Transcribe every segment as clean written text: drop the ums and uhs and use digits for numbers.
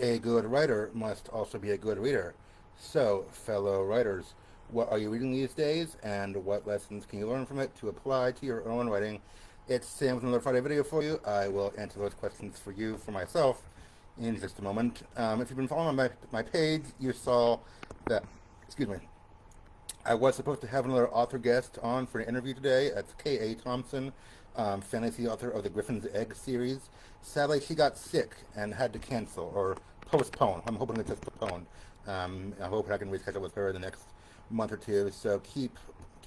A good writer must also be a good reader. So, fellow writers, what are you reading these days, and what lessons can you learn from it to apply to your own writing? It's Sam with another Friday video for you. I will answer those questions for you, for myself, in just a moment. If you've been following my page, you saw that, excuse me, I was supposed to have another author guest on for an interview today. That's K.A. Thompson, fantasy author of the Griffin's Egg series. Sadly, she got sick and had to cancel or postpone. I'm hoping it's just postponed. I hope I can reschedule with her in the next month or two. So keep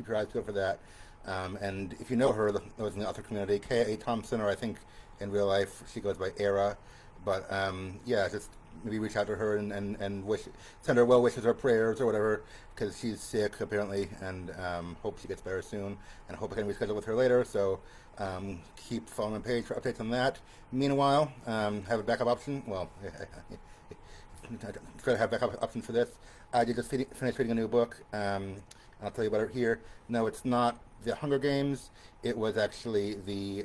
your eyes peeled for that. And if you know her, those in the author community, K.A. Thompson, or I think in real life she goes by Era. But yeah, just maybe reach out to her and send her well wishes or prayers or whatever, because she's sick apparently, and hope she gets better soon, and hope I can reschedule with her later. So keep following the page for updates on that. Meanwhile, have a backup option. Well, try to have backup options for this. I did just finish reading a new book. I'll tell you about it here. No, it's not the Hunger Games. It was actually the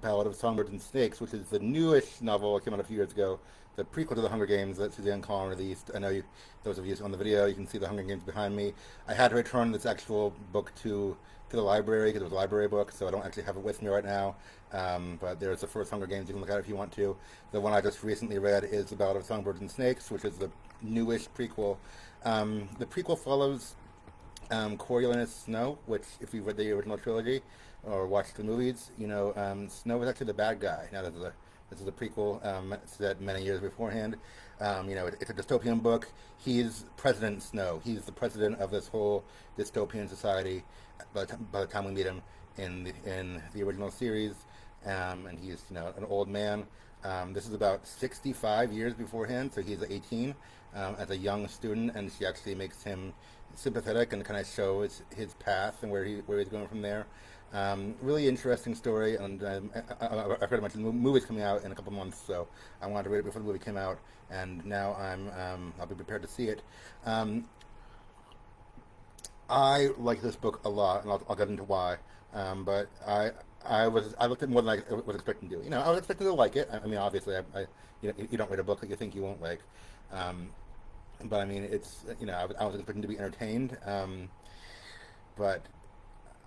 Ballad of Songbirds and Snakes, which is the newish novel that came out a few years ago, the prequel to the Hunger Games that Suzanne Collins released. I know those of you on the video, you can see the Hunger Games behind me. I had to return this actual book to the library because it was a library book, so I don't actually have it with me right now. But there's the first Hunger Games. You can look at it if you want to. The one I just recently read is The Ballad of Songbirds and Snakes, which is the newish prequel. The prequel follows Coriolanus Snow, which, if you've read the original trilogy or watched the movies, you know Snow was actually the bad guy. Now this is a prequel set many years beforehand. It's a dystopian book. He's President Snow. He's the president of this whole dystopian society by the time we meet him in the original series, and he's an old man. This is about 65 years beforehand, so he's 18 as a young student, and she actually makes him sympathetic and kind of shows his path and where he's going from there. Really interesting story, and I've heard a bunch of movies coming out in a couple months, so I wanted to read it before the movie came out, and now I'll be prepared to see it. I like this book a lot, and I'll get into why. But I looked at more than I was expecting to. I was expecting to like it. I mean, obviously, you don't read a book that you think you won't like. But I mean, it's I was expecting to be entertained. But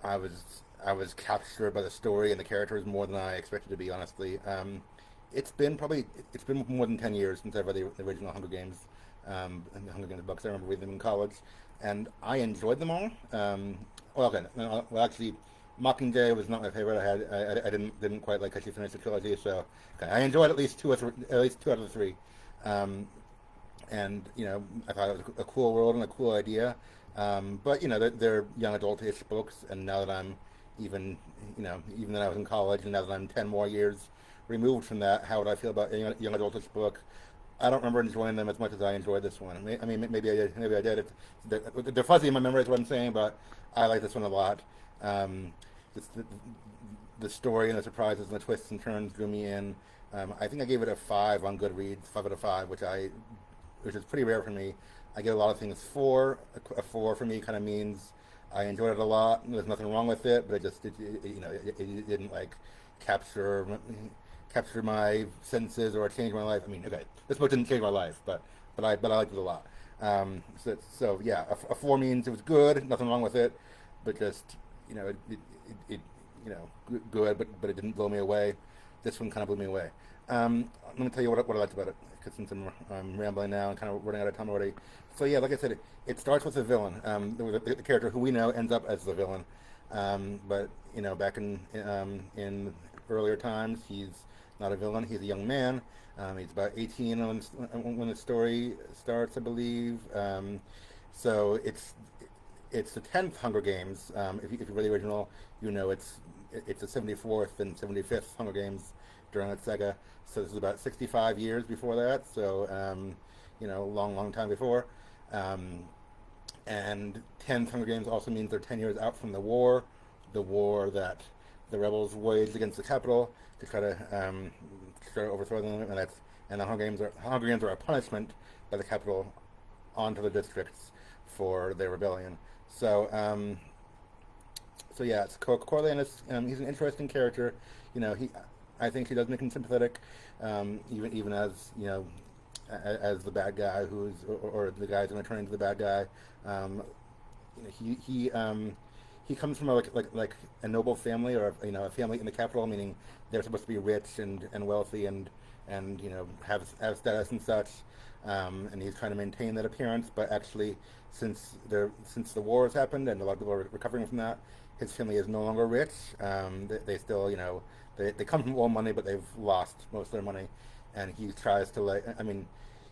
I was captured by the story and the characters more than I expected to be. Honestly, it's been more than 10 years since I read the original Hunger Games, and the Hunger Games books. I remember reading them in college, and I enjoyed them all. Actually, Mockingjay was not my favorite. I didn't quite like how she finished the trilogy, so okay, I enjoyed at least two out of the three. And I thought it was a cool world and a cool idea. But they're young adult-ish books, and now that I'm even that I was in college, and now that I'm 10 more years removed from that, how would I feel about a young adult-ish book? I don't remember enjoying them as much as I enjoyed this one. I mean, maybe I did. Maybe I did. They're fuzzy in my memory, is what I'm saying, but I like this one a lot. Just the story and the surprises and the twists and turns drew me in. I think I gave it a 5 on Goodreads, 5 out of 5, which is pretty rare for me. I get a lot of things 4. A 4 for me kind of means I enjoyed it a lot. There's nothing wrong with it, but it didn't like capture my senses or change my life. I mean, okay, this book didn't change my life, but I liked it a lot. So yeah, a 4 means it was good, nothing wrong with it, but just it good, but it didn't blow me away. This one kind of blew me away. Let me tell you what I liked about it, because since I'm rambling now and kind of running out of time already. So yeah, like I said, it starts with a villain. The character who we know ends up as the villain. But back in earlier times, he's not a villain. He's a young man. He's about 18 when the story starts, I believe. So it's the 10th Hunger Games. If you read the original, it's the 74th and 75th Hunger Games during that saga. So this is about 65 years before that. So long time before. And 10th Hunger Games also means they're 10 years out from the war that the rebels waged against the capital to try to overthrow them, and the Hunger Games are a punishment by the capital onto the districts for their rebellion. So yeah, it's Coriolanus. He's an interesting character. I think she does make him sympathetic, even as as the bad guy or the guy's going to turn into the bad guy. Um, he comes from like a noble family, or a family in the capital, meaning they're supposed to be rich and wealthy and have status and such. And he's trying to maintain that appearance, but actually, since the war has happened and a lot of people are recovering from that, his family is no longer rich. They still, they come from old money, but they've lost most of their money, and he tries to I mean,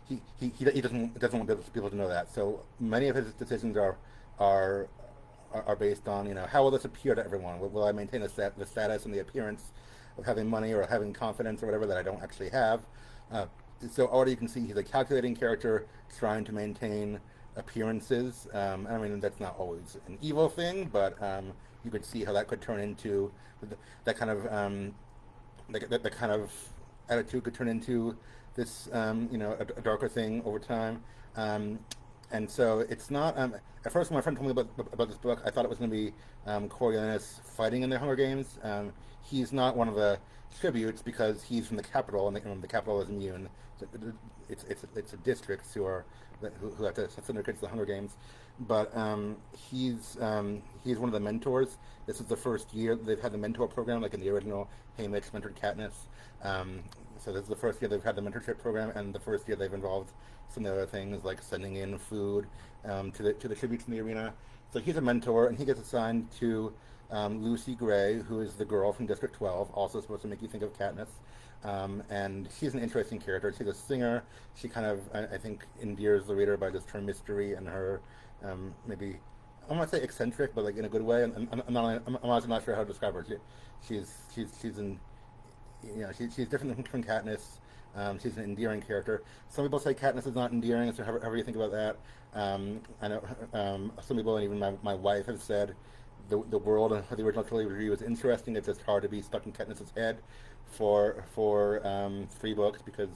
he doesn't want people to know that. So many of his decisions are are based on, how will this appear to everyone? Will I maintain the status and the appearance of having money or having confidence or whatever that I don't actually have? Uh, so already you can see he's a calculating character trying to maintain appearances. I mean, that's not always an evil thing, but you could see how that could turn into that kind of that kind of attitude could turn into this, a darker thing over time. Um, and so it's not. At first, when my friend told me about this book, I thought it was going to be Coriolanus fighting in the Hunger Games. He's not one of the tributes because he's from the capital, and the capital is immune. So it's a districts who have to send their kids to the Hunger Games. But he's one of the mentors. This is the first year they've had the mentor program, like in the original Haymitch mentored Katniss. So this is the first year they've had the mentorship program, and the first year they've involved some of the other things like sending in food to the tributes in the arena. So he's a mentor, and he gets assigned to Lucy Gray, who is the girl from District 12, also supposed to make you think of Katniss. And she's an interesting character. She's a singer. She kind of, I think, endears the reader by just her mystery and her maybe, I won't say eccentric, but like in a good way. And I'm honestly not sure how to describe her. She's in, she's different from Katniss. She's an endearing character. Some people say Katniss is not endearing, so however you think about that. I know some people, and even my wife, have said the world of the original trilogy was interesting. It's just hard to be stuck in Katniss's head for 3 books because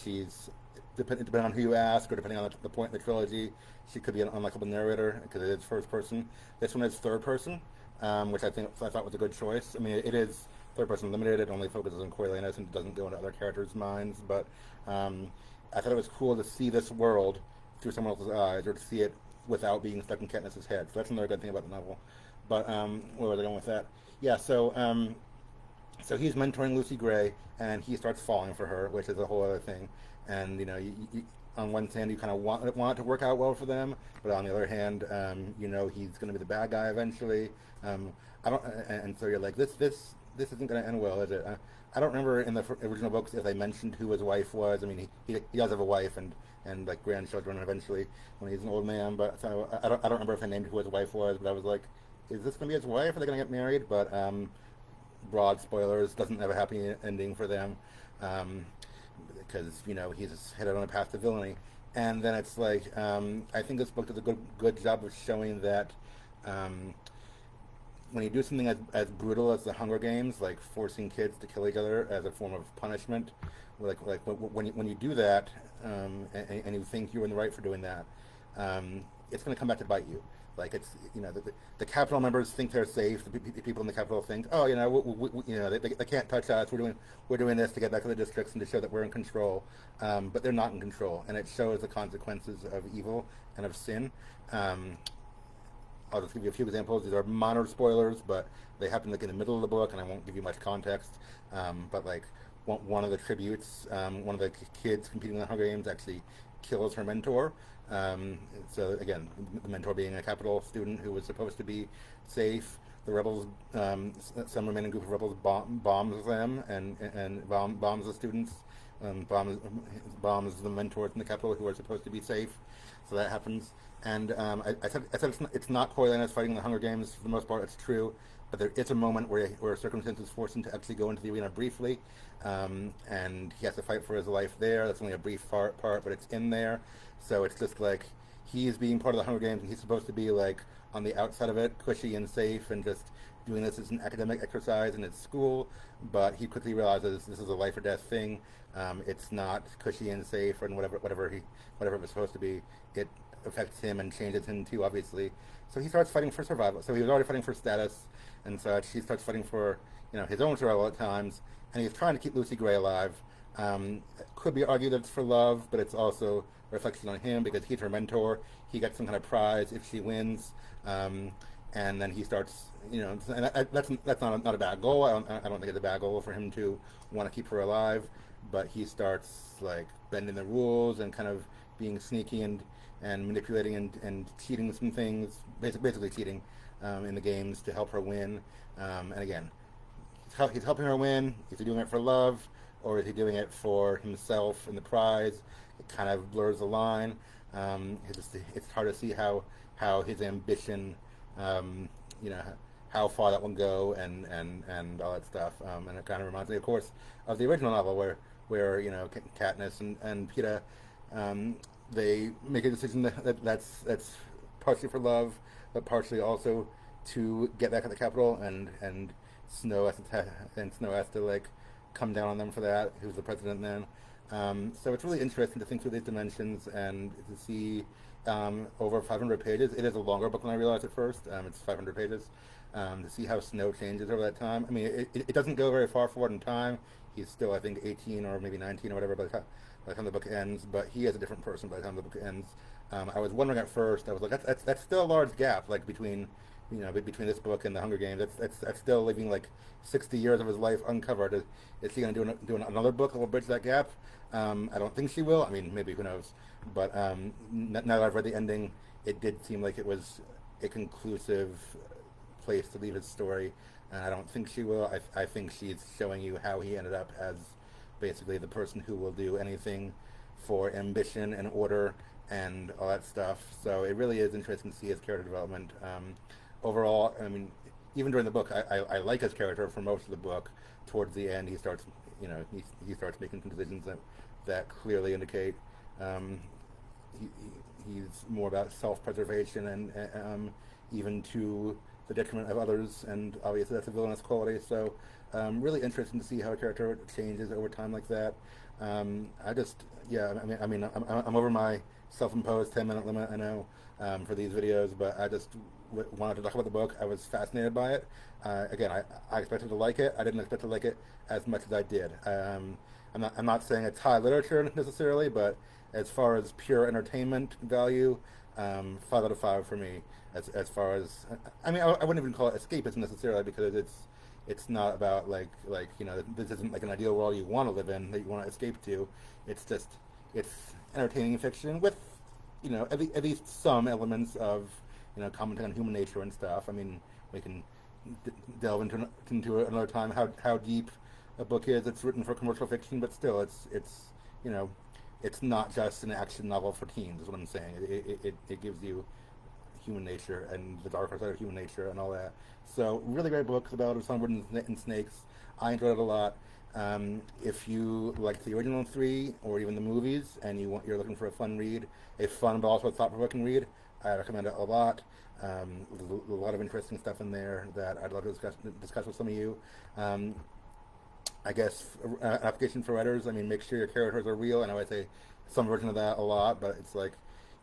she's depending on who you ask or depending on the point in the trilogy, she could be an unlikable narrator because it is first person. This one is third person, which I thought was a good choice. I mean, it is third person limited. It only focuses on Coriolanus and doesn't go into other characters' minds. But I thought it was cool to see this world through someone else's eyes, or to see it without being stuck in Katniss's head. So that's another good thing about the novel. But where was I going with that? Yeah, so he's mentoring Lucy Gray, and he starts falling for her, which is a whole other thing. And on one hand, you kind of want it to work out well for them, but on the other hand, he's going to be the bad guy eventually. I don't, and so you're like, this isn't going to end well, is it? I don't remember in the original books if they mentioned who his wife was. I mean, he does have a wife and like grandchildren eventually when he's an old man, but so I don't remember if they named who his wife was. But I was like, is this going to be his wife? Are they going to get married? But broad spoilers, doesn't have a happy ending for them, because he's headed on a path to villainy. And then it's like, I think this book does a good job of showing that when you do something as brutal as the Hunger Games, like forcing kids to kill each other as a form of punishment, like when you do that, and you think you're in the right for doing that, it's going to come back to bite you. Like it's the Capitol members think they're safe. The people in the Capitol think, oh, they can't touch us. We're doing this to get back to the districts and to show that we're in control. But they're not in control, and it shows the consequences of evil and of sin. I'll just give you a few examples. These are minor spoilers, but they happen like in the middle of the book, and I won't give you much context. But like one of the tributes, one of the kids competing in the Hunger Games actually kills her mentor. So again, the mentor being a Capitol student who was supposed to be safe. The rebels, some remaining group of rebels bombs them and bombs the students. Bombs the mentors in the Capitol who are supposed to be safe. So that happens. And I said it's not Coriolanus fighting the Hunger Games for the most part. It's true, but there is a moment where circumstances force him to actually go into the arena briefly, and he has to fight for his life there. That's only a brief part, but it's in there. So it's just like he's being part of the Hunger Games, and he's supposed to be like on the outside of it, cushy and safe, and just doing this as an academic exercise in his school. But he quickly realizes this is a life or death thing. It's not cushy and safe, and whatever it was supposed to be. It affects him and changes him too, obviously. So he starts fighting for survival. So he was already fighting for status and such. He starts fighting for, his own survival at times, and he's trying to keep Lucy Gray alive. It could be argued that it's for love, but it's also a reflection on him because he's her mentor. He gets some kind of prize if she wins, and then he starts, and that's not a bad goal. I don't think it's a bad goal for him to want to keep her alive, but he starts like bending the rules and kind of being sneaky and manipulating and cheating some things, basically cheating in the games to help her win. And again, he's helping her win. Is he doing it for love, or is he doing it for himself and the prize? It kind of blurs the line. It's hard to see how his ambition, how far that will go and all that stuff. And it kind of reminds me, of course, of the original novel where Katniss and Peeta, they make a decision that's partially for love, but partially also to get back at the capital, and Snow has to like come down on them for that. Who's the president then? So it's really interesting to think through these dimensions and to see over 500 pages. It is a longer book than I realized at first. It's 500 pages. To see how Snow changes over that time. I mean, it doesn't go very far forward in time. He's still, I think, 18 or maybe 19 or whatever by the time the book ends, but he is a different person by the time the book ends. I was wondering at first, I was like, that's still a large gap, like between this book and the Hunger Games. That's still leaving like 60 years of his life uncovered. Is she going to do another book that will bridge that gap? I don't think she will. I mean, maybe, who knows? But now that I've read the ending, it did seem like it was a conclusive place to leave his story, and I don't think she will. I think she's showing you how he ended up as basically the person who will do anything for ambition and order and all that stuff. So it really is interesting to see his character development. Overall, I mean, even during the book, I like his character for most of the book. Towards the end, he starts, he starts making some decisions that clearly indicate he's more about self-preservation and even to the detriment of others, and obviously that's a villainous quality. So really interesting to see how a character changes over time like that. I'm over my self-imposed 10-minute limit, I know, for these videos, but I just wanted to talk about the book. I was fascinated by it. Again, I expected to like it. I didn't expect to like it as much as I did. I'm not saying it's high literature necessarily, but as far as pure entertainment value, 5 out of 5 for me. As far as, I mean, I wouldn't even call it escapism necessarily, because it's not about like this isn't like an ideal world you want to live in, that you want to escape to. It's entertaining fiction with at least some elements of commenting on human nature and stuff. I mean, we can delve into another time how deep a book is. It's written for commercial fiction, but still it's not just an action novel for teens, is what I'm saying. It gives you human nature and the darker side of human nature and all that. So really great book, The Ballad of Songbirds and Snakes. I enjoyed it a lot. If you like the original 3 or even the movies, and you're looking for a fun read, a fun but also thought-provoking read, I recommend it a lot. A lot of interesting stuff in there that I'd love to discuss with some of you. I guess an application for writers, I mean, make sure your characters are real. I know I say some version of that a lot, but it's like,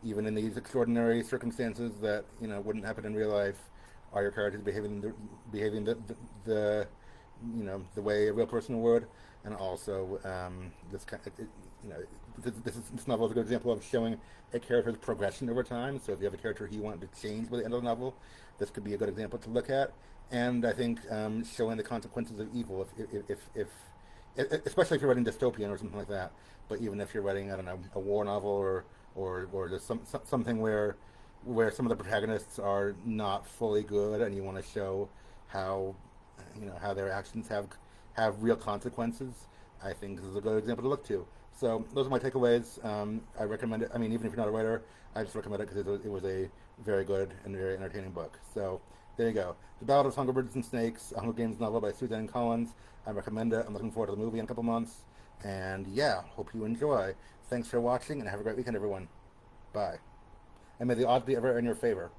even in these extraordinary circumstances that wouldn't happen in real life, are your characters behaving the way a real person would? And also, this novel is a good example of showing a character's progression over time. So if you have a character who you want to change by the end of the novel, this could be a good example to look at. And I think showing the consequences of evil, if especially if you're writing dystopian or something like that. But even if you're writing, I don't know, a war novel or just something where some of the protagonists are not fully good, and you want to show how how their actions have real consequences, I think this is a good example to look to. So those are my takeaways. I recommend it. I mean, even if you're not a writer, I just recommend it because it was a very good and very entertaining book. So there you go. The Ballad of Songbirds and Snakes, a Hunger Games novel by Suzanne Collins. I recommend it. I'm looking forward to the movie in a couple months. And yeah, hope you enjoy. Thanks for watching, and have a great weekend, everyone. Bye. And may the odds be ever in your favor.